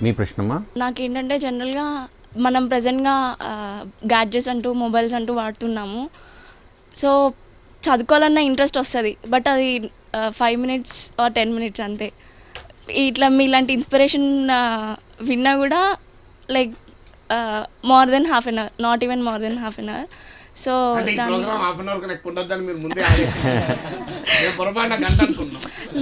మీ ప్రశ్నమా? నాకేంటంటే జనరల్గా మనం ప్రజెంట్గా గ్యాడ్జెట్స్ అంటూ మొబైల్స్ అంటూ వాడుతున్నాము. సో చదువుకోవాలన్న ఇంట్రెస్ట్ వస్తుంది, బట్ అది 5 మినిట్స్ ఆర్ 10 మినిట్స్ అంతే. ఇట్లా మీలాంటి ఇన్స్పిరేషన్ విన్నా కూడా like more then half an hour, not even more then half an hour. So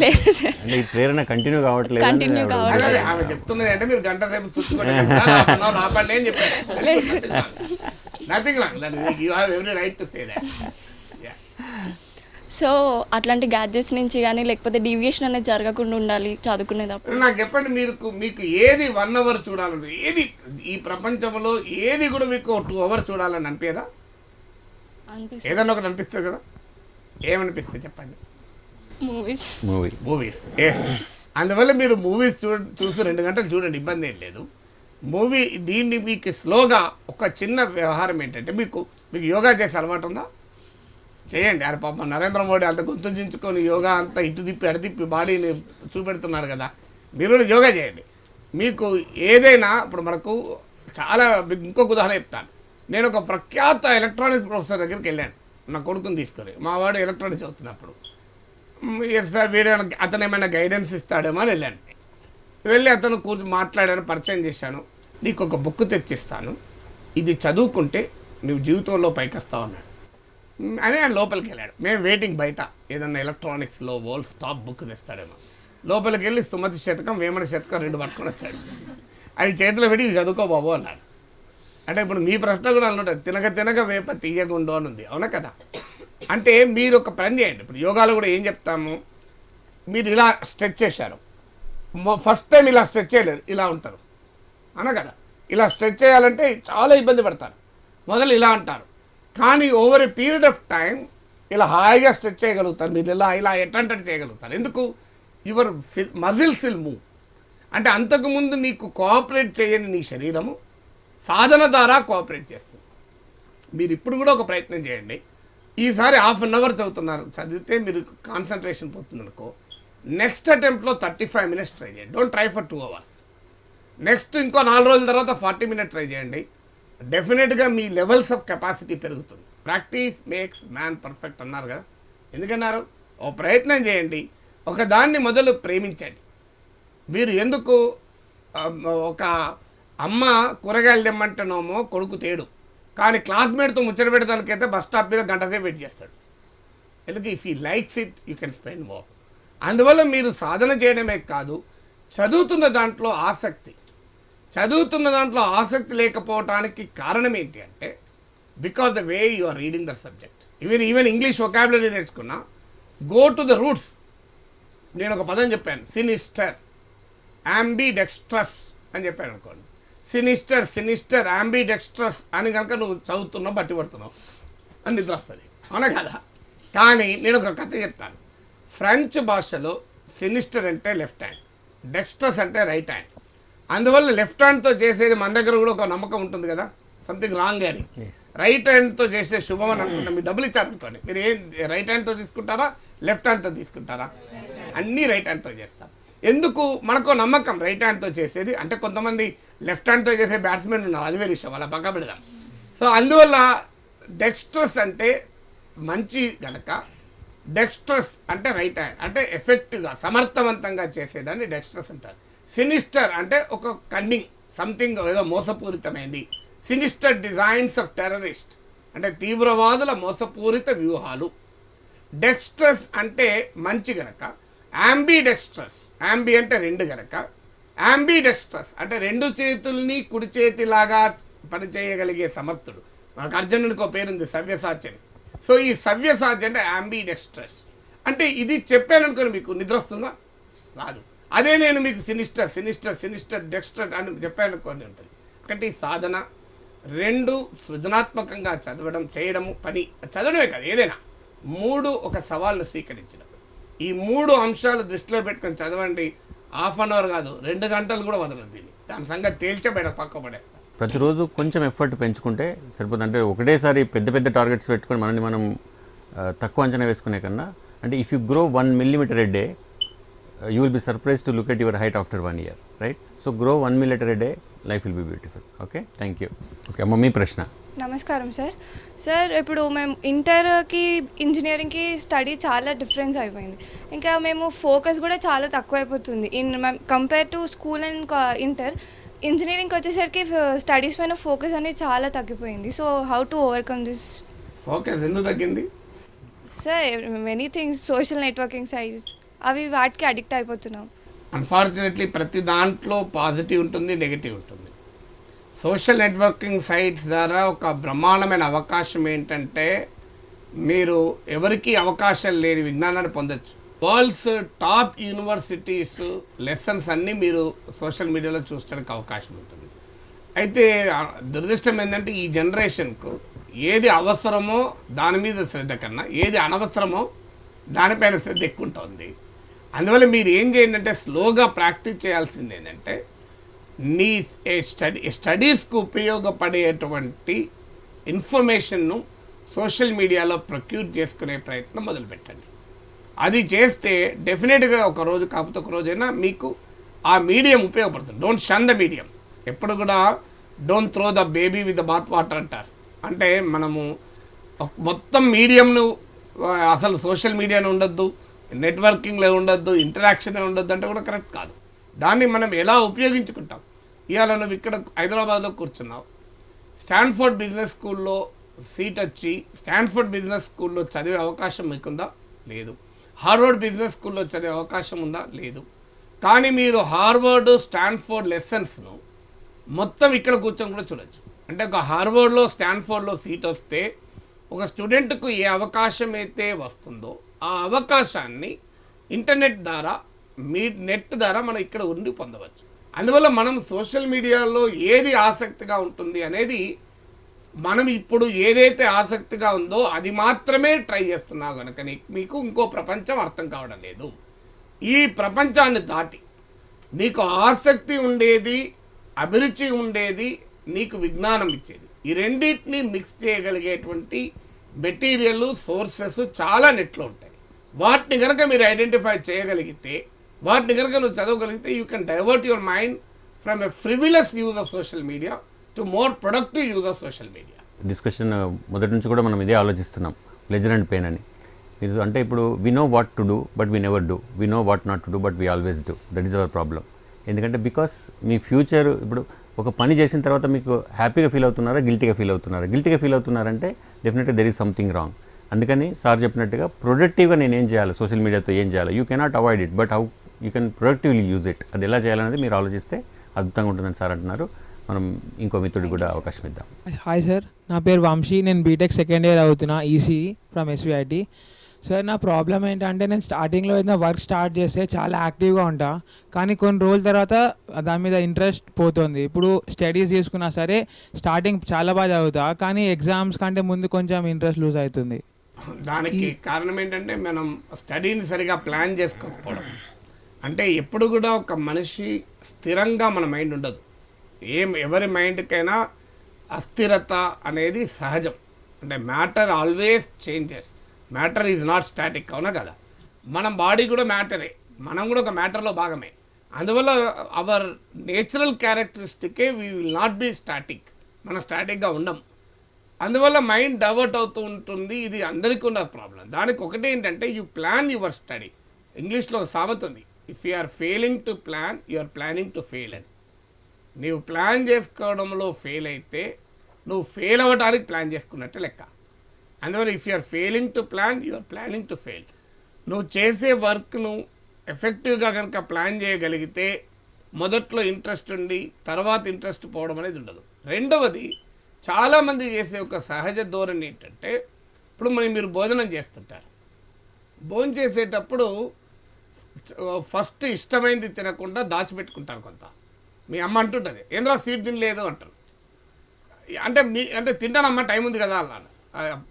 లేదు సార్, అంటే ఈ ప్రేరణ కంటిన్యూ కావట్లేదు. కంటిన్యూ కావట్లేదు. సో అట్లాంటి గ్యాడ్జెట్స్ నుంచి కానీ లేకపోతే డీవియేషన్ అనేది జరగకుండా ఉండాలి చదువుకునేటప్పుడు. నాకు చెప్పండి, మీకు ఏది 1 అవర్ చూడాలని, ఏది ఈ ప్రపంచంలో ఏది కూడా మీకు 2 అవర్స్ చూడాలని అనిపేదా? ఏదన్నా ఒకటి అనిపిస్తుంది కదా, ఏమనిపిస్తుంది చెప్పండి? మూవీస్. అందువల్ల మీరు మూవీస్ చూసి 2 గంటలు చూడండి, ఇబ్బంది ఏం లేదు. మూవీ దీన్ని మీకు స్లోగా ఒక చిన్న వ్యవహారం ఏంటంటే, మీకు యోగా చేసే అలవాటు ఉందా? చేయండి. అరే పాపం నరేంద్ర మోడీ అంత గొంతు దించుకొని యోగా అంతా ఇటు తిప్పి అడతిప్పి బాడీని చూపెడుతున్నాడు కదా, మీరు కూడా యోగా చేయండి. మీకు ఏదైనా ఇప్పుడు మనకు చాలా ఇంకొక ఉదాహరణ చెప్తాను. నేను ఒక ప్రఖ్యాత ఎలక్ట్రానిక్స్ ప్రొఫెసర్ దగ్గరికి వెళ్ళాను నా కొడుకుని తీసుకొని. మా వాడు ఎలక్ట్రానిక్స్ చదువుతున్నప్పుడు సార్ వీడు అతను ఏమైనా గైడెన్స్ ఇస్తాడేమో అని వెళ్ళాను. వెళ్ళి అతను కూర్చొని మాట్లాడాను, పరిచయం చేశాను. నీకు ఒక బుక్ తెచ్చిస్తాను, ఇది చదువుకుంటే నువ్వు జీవితంలో పైకి వస్తావు అన్నాడు. అని ఆయన లోపలికి వెళ్ళాడు. మేము వెయిటింగ్ బయట, ఏదన్నా ఎలక్ట్రానిక్స్లో వరల్డ్ టాప్ బుక్ తెస్తాడేమో. లోపలికి వెళ్ళి సుమతి శతకం, వేమన శతకం 2 పట్టుకొని వచ్చాడు. అవి చేతిలో పెట్టి ఇవి చదువుకో బాబు అన్నాడు. అంటే ఇప్పుడు మీ ప్రశ్న కూడా అన్నట్టు తినక వేప తీయగుండు అని ఉంది, అవునా కదా? అంటే మీరు ఒక పని చేయండి. ఇప్పుడు యోగాలో కూడా ఏం చెప్తాము, మీరు ఇలా స్ట్రెచ్ చేశారు, ఫస్ట్ టైం ఇలా స్ట్రెచ్ చేయలేరు, ఇలా ఉంటారు, అవునా కదా? ఇలా స్ట్రెచ్ చేయాలంటే చాలా ఇబ్బంది పడతారు. మొదలు ఇలా అంటారు, కానీ over a period of time ఇలా హాయిగా స్ట్రెచ్ చేయగలుగుతారు. మీరు ఇలా ఎట్టంటే చేయగలుగుతారు. ఎందుకు? Your muscles will move. అంటే అంతకుముందు నీకు కోఆపరేట్ చేయని నీ శరీరము సాధన ద్వారా కోఆపరేట్ చేస్తుంది. మీరు ఇప్పుడు కూడా ఒక ప్రయత్నం చేయండి. ఈసారి 1/2 అవర్ చదువుతున్నారు, చదివితే మీరు కాన్సన్ట్రేషన్ పోతుంది అనుకో, నెక్స్ట్ అటెంప్ట్లో 35 మినిట్స్ ట్రై చేయండి. Don't try for 2 hours. Next ఇంకో 4 రోజుల తర్వాత 40 మినిట్స్ ట్రై చేయండి. డెఫినెట్గా మీ లెవెల్స్ ఆఫ్ కెపాసిటీ పెరుగుతుంది. ప్రాక్టీస్ మేక్స్ మ్యాన్ పర్ఫెక్ట్ అన్నారు కదా, ఎందుకన్నారు? ఓ ప్రయత్నం చేయండి, ఒక దాన్ని మొదలు ప్రేమించండి. మీరు ఎందుకు ఒక అమ్మ కూరగాయలు తెమ్మంటేనేమో కొడుకు తేడు, కానీ క్లాస్మేట్తో ముచ్చట పెడతానికైతే బస్ స్టాప్ మీద గంటసేపు వెయిట్ చేస్తాడు. ఎందుకు? If you likes it you can spend more. అందువల్ల మీరు సాధన చేయడమే కాదు, చదువుతున్న దాంట్లో ఆసక్తి లేకపోవటానికి కారణం ఏంటి అంటే, because the way you are reading the subject. Even English vocabulary నేర్చుకున్నా, గో టు ద రూట్స్. నేను ఒక పదం చెప్పాను, సినిస్టర్, అంబిడెక్స్ట్రస్ అని చెప్పాను అనుకోండి. సినిస్టర్ అంబిడెక్స్ట్రస్ అని కనుక నువ్వు చదువుతున్నావు, బట్టి పడుతున్నావు అని నిద్ర వస్తుంది, అవునా కదా? కానీ నేను ఒక కథ చెప్తాను. ఫ్రెంచ్ భాషలో సినిస్టర్ అంటే లెఫ్ట్ హ్యాండ్, డెక్స్ట్రస్ అంటే రైట్ హ్యాండ్. అందువల్ల లెఫ్ట్ హ్యాండ్తో చేసేది మన దగ్గర కూడా ఒక నమ్మకం ఉంటుంది కదా, సంథింగ్ రాంగ్ అని. రైట్ హ్యాండ్తో చేసే శుభం అని అనుకుంటా. మీరు డబ్బులు ఇచ్చారనుకోండి, మీరు ఏం రైట్ హ్యాండ్తో తీసుకుంటారా లెఫ్ట్ హ్యాండ్తో తీసుకుంటారా? అన్నీ రైట్ హ్యాండ్తో చేస్తాం. ఎందుకు? మనకు నమ్మకం రైట్ హ్యాండ్తో చేసేది. అంటే కొంతమంది లెఫ్ట్ హ్యాండ్తో చేసే బ్యాట్స్మెన్ ఉన్నారు, అది వేరే విషయం, వాళ్ళ పక్క పెడదాం. సో అందువల్ల డెక్స్ట్రస్ అంటే మంచి గనక, డెక్స్ట్రస్ అంటే రైట్ హ్యాండ్, అంటే ఎఫెక్టివ్గా సమర్థవంతంగా చేసేదాన్ని డెక్స్ట్రస్ అంటారు. సినిస్టర్ అంటే ఒక కన్నింగ్, సంథింగ్ ఏదో మోసపూరితమైంది. సినిస్టర్ డిజైన్స్ ఆఫ్ టెర్రరిస్ట్ అంటే తీవ్రవాదుల మోసపూరిత వ్యూహాలు. డెక్స్ట్రస్ అంటే మంచి గనక, అంబిడెక్స్ట్రస్, అంబి అంటే 2 గనక, అంబిడెక్స్ట్రస్ అంటే 2 చేతుల్ని కుడి చేతిలాగా పనిచేయగలిగే సమర్థుడు. మనకు అర్జునుడికి ఒక పేరుంది, సవ్యసాచని. సో ఈ సవ్యసాచి అంటే అంబిడెక్స్ట్రస్. అంటే ఇది చెప్పాను అనుకోని మీకు నిద్ర వస్తుందా? రాదు. అదే నేను మీకు సినిస్టర్ డెక్స్టర్ అని చెప్పాను అనుకోని ఉంటుంది. ఒకటి సాధన, 2 సృజనాత్మకంగా చదవడం, చేయడము, పని చదవడమే కాదు ఏదైనా. 3 ఒక సవాళ్ళను స్వీకరించడం. ఈ 3 అంశాలు దృష్టిలో పెట్టుకొని చదవండి. 1/2 అవర్ కాదు, 2 గంటలు కూడా వదలదు. దీన్ని దాని సంగతి తేల్చబడ పక్కబడే. ప్రతిరోజు కొంచెం ఎఫర్ట్ పెంచుకుంటే సరిపోతుంది. అంటే ఒకటేసారి పెద్ద టార్గెట్స్ పెట్టుకొని మనం తక్కువ అంచనా వేసుకునే కన్నా, అంటే if you grow 1 millimeter a day, you will be surprised to look at your height after 1 year, right? So grow 1 millimeter a day, life will be beautiful. Okay, thank you. Okay అమ్మ, మీ ప్రశ్న. నమస్కారం sir. Sir ఇప్పుడు మేము ఇంటర్కి ఇంజనీరింగ్కి study చాలా difference అయిపోయింది. ఇంకా మేము focus కూడా చాలా తక్కువ అయిపోతుంది compare to school and inter. ఇంజనీరింగ్కి వచ్చేసరికి స్టడీస్ పైన ఫోకస్ అనేది చాలా తగ్గిపోయింది. So how to overcome this? Focus ఎందుకు తగ్గింది? Sir many things, social networking sites అవి వాటికి అడిక్ట్ అయిపోతున్నాం. అన్ఫార్చునేట్లీ ప్రతి దాంట్లో పాజిటివ్ ఉంటుంది, నెగిటివ్ ఉంటుంది. సోషల్ నెట్వర్కింగ్ సైట్స్ ద్వారా ఒక బ్రహ్మాండమైన అవకాశం ఏంటంటే మీరు ఎవరికి అవకాశం లేని విజ్ఞానాన్ని పొందొచ్చు. వరల్డ్స్ టాప్ యూనివర్సిటీస్ లెసన్స్ అన్నీ మీరు సోషల్ మీడియాలో చూడడానికి అవకాశం ఉంటుంది. అయితే దురదృష్టం ఏంటంటే ఈ జనరేషన్కు ఏది అవసరమో దాని మీద శ్రద్ధ కన్నా ఏది అనవసరమో దానిపైన శ్రద్ధ ఎక్కువ ఉంటుంది. అందువల్ల మీరు ఏం చేయండి అంటే స్లోగా ప్రాక్టీస్ చేయాల్సింది ఏంటంటే నీ స్టడీస్కు ఉపయోగపడేటువంటి ఇన్ఫర్మేషన్ను సోషల్ మీడియాలో ప్రొక్యూర్ చేసుకునే ప్రయత్నం మొదలుపెట్టండి. అది చేస్తే డెఫినెట్గా ఒక రోజు కాకపోతే ఒక రోజైనా మీకు ఆ మీడియం ఉపయోగపడుతుంది. Don't shun the medium. ఎప్పుడు కూడా don't throw the baby with the bath water అంటారు. అంటే మనము మొత్తం మీడియంను అసలు సోషల్ మీడియాలో ఉండొద్దు, నెట్వర్కింగ్లో ఉండొద్దు, ఇంటరాక్షన్ ఉండొద్దు అంటే కూడా కరెక్ట్ కాదు. దాన్ని మనం ఎలా ఉపయోగించుకుంటాం. ఇవాళ నువ్వు ఇక్కడ హైదరాబాద్లో కూర్చున్నావు, స్టాన్ఫోర్డ్ బిజినెస్ స్కూల్లో సీట్ వచ్చి స్టాన్ఫోర్డ్ బిజినెస్ స్కూల్లో చదివే అవకాశం మీకుందా? లేదు. హార్వర్డ్ బిజినెస్ స్కూల్లో చదివే అవకాశం ఉందా? లేదు. కానీ మీరు హార్వర్డ్ స్టాన్ఫోర్డ్ లెసన్స్ను మొత్తం ఇక్కడ కూర్చొని కూడా చూడొచ్చు. అంటే ఒక హార్వర్డ్లో స్టాన్ఫోర్డ్లో సీట్ వస్తే ఒక స్టూడెంట్కు ఏ అవకాశం అయితే వస్తుందో ఆ అవకాశాన్ని ఇంటర్నెట్ ద్వారా నెట్ ద్వారా మనం ఇక్కడ ఉండి పొందవచ్చు. అందువల్ల మనం సోషల్ మీడియాలో ఏది ఆసక్తిగా ఉంటుంది అనేది మనం ఇప్పుడు ఏదైతే ఆసక్తిగా ఉందో అది మాత్రమే ట్రై చేస్తున్నావు కనుక మీకు ఇంకో ప్రపంచం అర్థం కావడం లేదు. ఈ ప్రపంచాన్ని దాటి నీకు ఆసక్తి ఉండేది, అభిరుచి ఉండేది, నీకు విజ్ఞానం ఇచ్చేది, ఈ రెండింటిని మిక్స్ చేయగలిగేటువంటి మెటీరియల్ సోర్సెస్ చాలా నెట్లో ఉంటాయి. వాటిని కనుక మీరు ఐడెంటిఫై చేయగలిగితే, వాటిని కనుక నువ్వు చదవగలిగితే you can divert your mind from a frivolous use of social media to more productive use of social media. Discussion మొదటి నుంచి కూడా మనం ఇదే ఆలోచిస్తున్నాం, ప్లెజర్ అండ్ పెయిన్ అని. మీరు అంటే ఇప్పుడు we know what to do but we never do, we know what not to do but we always do. That is our problem. ఎందుకంటే బికాస్ మీ ఫ్యూచర్ ఇప్పుడు ఒక పని చేసిన తర్వాత మీకు హ్యాపీగా ఫీల్ అవుతున్నారా, గిల్టీగా ఫీల్ అవుతున్నారా? గిల్టీగా ఫీల్ అవుతున్నారంటే డెఫినెట్గా దెర్ ఈజ్ సంథింగ్ రాంగ్. అందుకని సార్ చెప్పినట్టుగా ప్రొడక్టివ్గా నేను ఏం చేయాలి, సోషల్ మీడియాతో ఏం చేయాలి, you cannot avoid it but how you can productively use it. అది ఎలా చేయాలనేది మీరు ఆలోచిస్తే అద్భుతంగా ఉంటుందని సార్ అంటున్నారు. మనం ఇంకో మిత్రుడికి కూడా అవకాశం ఇద్దాం. హాయ్ సార్, నా పేరు వంశీ. నేను బీటెక్ సెకండ్ ఇయర్ అవుతున్నా, ఈసీఈ ఫ్రమ్ ఎస్విఐటి. సార్ నా ప్రాబ్లం ఏంటంటే నేను స్టార్టింగ్లో ఏదైనా వర్క్ స్టార్ట్ చేస్తే చాలా యాక్టివ్గా ఉంటా, కానీ కొన్ని రోజుల తర్వాత దాని మీద ఇంట్రెస్ట్ పోతుంది. ఇప్పుడు స్టడీస్ తీసుకున్నా సరే స్టార్టింగ్ చాలా బాగా చదువుతా, కానీ ఎగ్జామ్స్ కంటే ముందు కొంచెం ఇంట్రెస్ట్ లూజ్ అవుతుంది. దానికి కారణం ఏంటంటే మనం స్టడీని సరిగా ప్లాన్ చేసుకోకపోవడం. అంటే ఎప్పుడు కూడా ఒక మనిషి స్థిరంగా మన మైండ్ ఉండదు. ఎవరి మైండ్కైనా అస్థిరత అనేది సహజం. అంటే matter always changes, matter is not static. అవునా కదా? మన బాడీ కూడా మ్యాటరే, మనం కూడా ఒక మ్యాటర్లో భాగమే. అందువల్ల అవర్ నేచురల్ క్యారెక్టరిస్టికే we will not be static. మనం స్టాటిక్గా ఉండం. అందువల్ల మైండ్ డైవర్ట్ అవుతూ ఉంటుంది. ఇది అందరికీ ఉన్న ప్రాబ్లం. దానికి ఒకటి ఏంటంటే యూ ప్లాన్ యువర్ స్టడీ. ఇంగ్లీష్లో ఒక సామెత ఉంది, if you are failing to plan you are planning to fail అని. నీవు ప్లాన్ చేసుకోవడంలో ఫెయిల్ అయితే నువ్వు ఫెయిల్ అవ్వడానికి ప్లాన్ చేసుకున్నట్టే లెక్క. అందువల్ల if you are failing to plan you are planning to fail. నువ్వు చేసే వర్క్ను ఎఫెక్టివ్గా కనుక ప్లాన్ చేయగలిగితే మొదట్లో ఇంట్రెస్ట్ ఉండి తర్వాత ఇంట్రెస్ట్ పోవడం అనేది ఉండదు. రెండవది, చాలామంది చేసే ఒక సహజ ధోరణి ఏంటంటే, ఇప్పుడు మీరు భోజనం చేస్తుంటారు, భోజనం చేసేటప్పుడు ఫస్ట్ ఇష్టమైంది తినకుండా దాచిపెట్టుకుంటారు. కొంత మీ అమ్మ అంటుంటుంది, ఏంద్రా స్వీట్ తినలేదు అంటారు. అంటే తింటానమ్మా, టైం ఉంది కదా అన్నాను.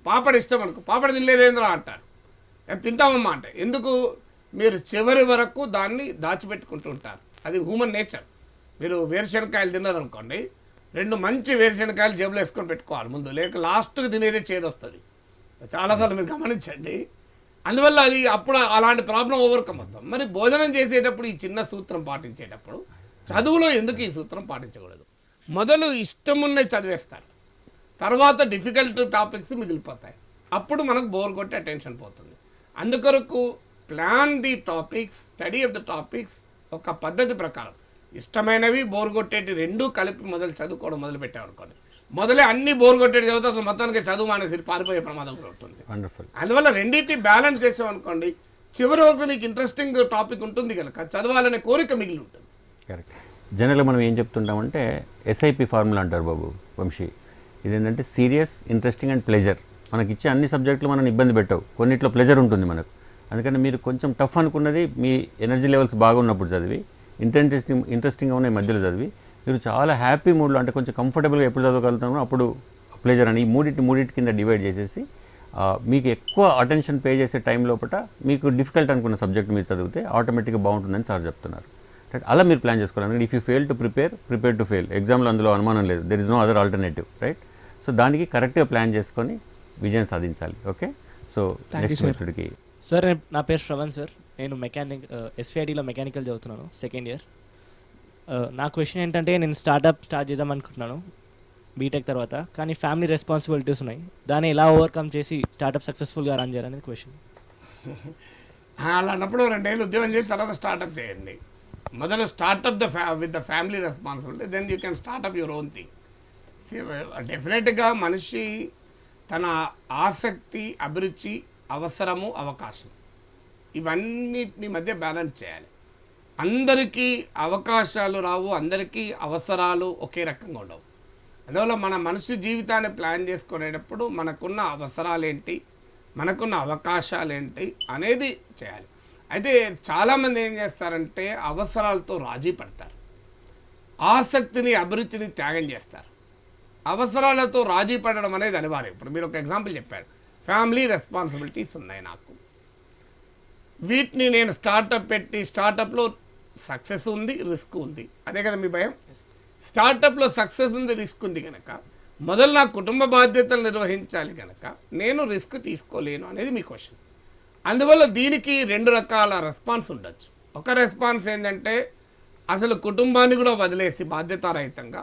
పాపడ ఇష్టం అనుకో, పాపడ తినలేదు ఏంద్రా అంటారు. తింటామమ్మా అంటే ఎందుకు? మీరు చివరి వరకు దాన్ని దాచిపెట్టుకుంటూ ఉంటారు. అది హ్యూమన్ నేచర్. మీరు వేరుశనకాయలు తిన్నారనుకోండి, 2 మంచి వేరుశనకాయలు జేబులో వేసుకొని పెట్టుకోవాలి ముందు, లేక లాస్ట్కి తినేదే చేదొస్తుంది. చాలాసార్లు మీరు గమనించండి. అందువల్ల అది అప్పుడు అలాంటి ప్రాబ్లం ఓవర్కమ్ అవుతాం. మరి భోజనం చేసేటప్పుడు ఈ చిన్న సూత్రం పాటించేటప్పుడు చదువులో ఎందుకు ఈ సూత్రం పాటించకూడదు? మొదలు ఇష్టమున్నది చదివేస్తారు, తర్వాత డిఫికల్ట్ టాపిక్స్ మిగిలిపోతాయి, అప్పుడు మనకు బోర్ కొట్టి అటెన్షన్ పోతుంది. అందుకొరకు plan the topics, study of the topics ఒక పద్ధతి ప్రకారం. ఇష్టమైనవి బోర్ కొట్టేటి రెండూ కలిపి మొదలు చదువుకోవడం మొదలు పెట్టామనుకోండి, మొదలే అన్ని బోర్ కొట్టేది చదివితే అసలు మొత్తానికి చదువు మానేసి పారిపోయే ప్రమాదం కూడా ఉంటుంది. వండర్ఫుల్. అందువల్ల రెండింటిని బ్యాలెన్స్ చేసామనుకోండి, చివరి వరకు నీకు ఇంట్రెస్టింగ్ టాపిక్ ఉంటుంది కనుక చదవాలనే కోరిక మిగిలి ఉంటుంది. కరెక్ట్. జనరల్గా మనం ఏం చెప్తుంటామంటే ఎస్ఐపి ఫార్ములా అంటారు బాబు వంశీ. ఇదేంటంటే సీరియస్, ఇంట్రెస్టింగ్ అండ్ ప్లెజర్. మనకి ఇచ్చే అన్ని సబ్జెక్టులు మనం ఇబ్బంది పెట్టవు, కొన్నిట్లో ప్లెజర్ ఉంటుంది మనకు. అందుకని మీరు కొంచెం టఫ్ అనుకున్నది మీ ఎనర్జీ లెవెల్స్ బాగున్నప్పుడు చదివి, ఇంట్రెస్టింగ్గా ఉన్న మధ్యలో చదివి, మీరు చాలా హ్యాపీ మూడ్లో అంటే కొంచెం కంఫర్టబుల్గా ఎప్పుడు చదవగలుగుతామో అప్పుడు ప్లెజర్ అని ఈ మూడింటి కింద డివైడ్ చేసేసి మీకు ఎక్కువ అటెన్షన్ పే చేసే టైం లోపల మీకు డిఫికల్ట్ అనుకున్న సబ్జెక్ట్ మీరు చదివితే ఆటోమేటిక్గా బాగుంటుందని సార్ చెప్తున్నారు. రైట్, అలా మీరు ప్లాన్ చేసుకోవాలి. If you fail to prepare to fail. ఎగ్జామ్లో అందులో అనుమానం లేదు, there is no other alternative. Right, so దానికి కరెక్ట్గా ప్లాన్ చేసుకొని విజయం సాధించాలి. ఓకే, సో నెక్స్ట్ మెథడ్కి. సార్ నా పేరు శ్రవణ్ సార్, నేను ఎస్విఐటీలో మెకానికల్ చదువుతున్నాను, సెకండ్ ఇయర్. నా క్వశ్చన్ ఏంటంటే, నేను స్టార్ట్ చేద్దాం అనుకుంటున్నాను బీటెక్ తర్వాత, కానీ ఫ్యామిలీ రెస్పాన్సిబిలిటీస్ ఉన్నాయి, దాన్ని ఎలా ఓవర్కమ్ చేసి స్టార్టప్ సక్సెస్ఫుల్గా రన్ చేయాలనేది క్వశ్చన్. అలా అన్నప్పుడు 2 ఏళ్ళు ఉద్యోగం చేసి తర్వాత స్టార్టప్ చేయండి. మొదలు startup with the family responsibility, then you can startup your own thing. డెఫినెట్గా మనిషి తన ఆసక్తి, అభిరుచి, అవసరము, అవకాశం ఇవన్నిటి మధ్య బ్యాలెన్స్ చేయాలి. అందరికీ అవకాశాలు రావు, అందరికీ అవసరాలు ఒకే రకంగా ఉండవు. అందువల్ల మన మనిషి జీవితాన్ని ప్లాన్ చేసుకునేటప్పుడు మనకున్న అవసరాలేంటి, మనకున్న అవకాశాలేంటి అనేది చేయాలి. అయితే చాలామంది ఏం చేస్తారంటే అవసరాలతో రాజీ పడతారు, ఆసక్తిని, అభిరుచిని త్యాగం చేస్తారు. అవసరాలతో రాజీ పడడం అనేది అనివార్యం. ఇప్పుడు మీరు ఒక ఎగ్జాంపుల్ చెప్పారు, ఫ్యామిలీ రెస్పాన్సిబిలిటీస్ ఉన్నాయి నాకు, వీటిని నేను స్టార్టప్ పెట్టి, స్టార్టప్లో సక్సెస్ ఉంది, రిస్క్ ఉంది, అదే కదా మీ భయం. స్టార్టప్లో సక్సెస్ ఉంది, రిస్క్ ఉంది కనుక మొదలు నా కుటుంబ బాధ్యతలు నిర్వహించాలి కనుక నేను రిస్క్ తీసుకోలేను అనేది మీ క్వశ్చన్. అందువల్ల దీనికి 2 రకాల రెస్పాన్స్ ఉండొచ్చు. ఒక రెస్పాన్స్ ఏంటంటే అసలు కుటుంబాన్ని కూడా వదిలేసి బాధ్యతారహితంగా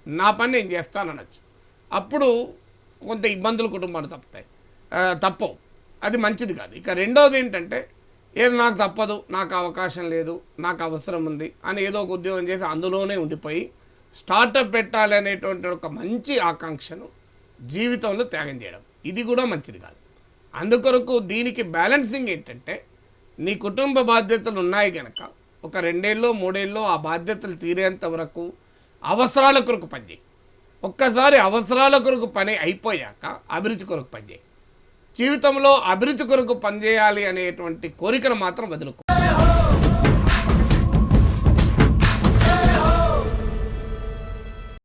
నా పని నేను చేస్తాననొచ్చు. అప్పుడు కొంత ఇబ్బందులు కుటుంబాలు తప్పవు, అది మంచిది కాదు. ఇక రెండోది ఏంటంటే ఏదో నాకు తప్పదు, నాకు అవకాశం లేదు, నాకు అవసరం ఉంది అని ఏదో ఒక ఉద్యోగం చేసి అందులోనే ఉండిపోయి స్టార్టప్ పెట్టాలి అనేటువంటి ఒక మంచి ఆకాంక్షను జీవితంలో త్యాగం చేయడం, ఇది కూడా మంచిది కాదు. అందుకొరకు దీనికి బ్యాలెన్సింగ్ ఏంటంటే నీ కుటుంబ బాధ్యతలు ఉన్నాయి కనుక ఒక 2 ఏళ్ళో 3 ఏళ్ళో ఆ బాధ్యతలు తీరేంత వరకు అవసరాల కొరకు పనిచేయి. ఒక్కసారి అవసరాల కొరకు పని అయిపోయాక అభిరుచి కొరకు పనిచేయి. జీవితంలో అభిరుచి కొరకు పనిచేయాలి అనేటువంటి కోరికను మాత్రం వదులుకో.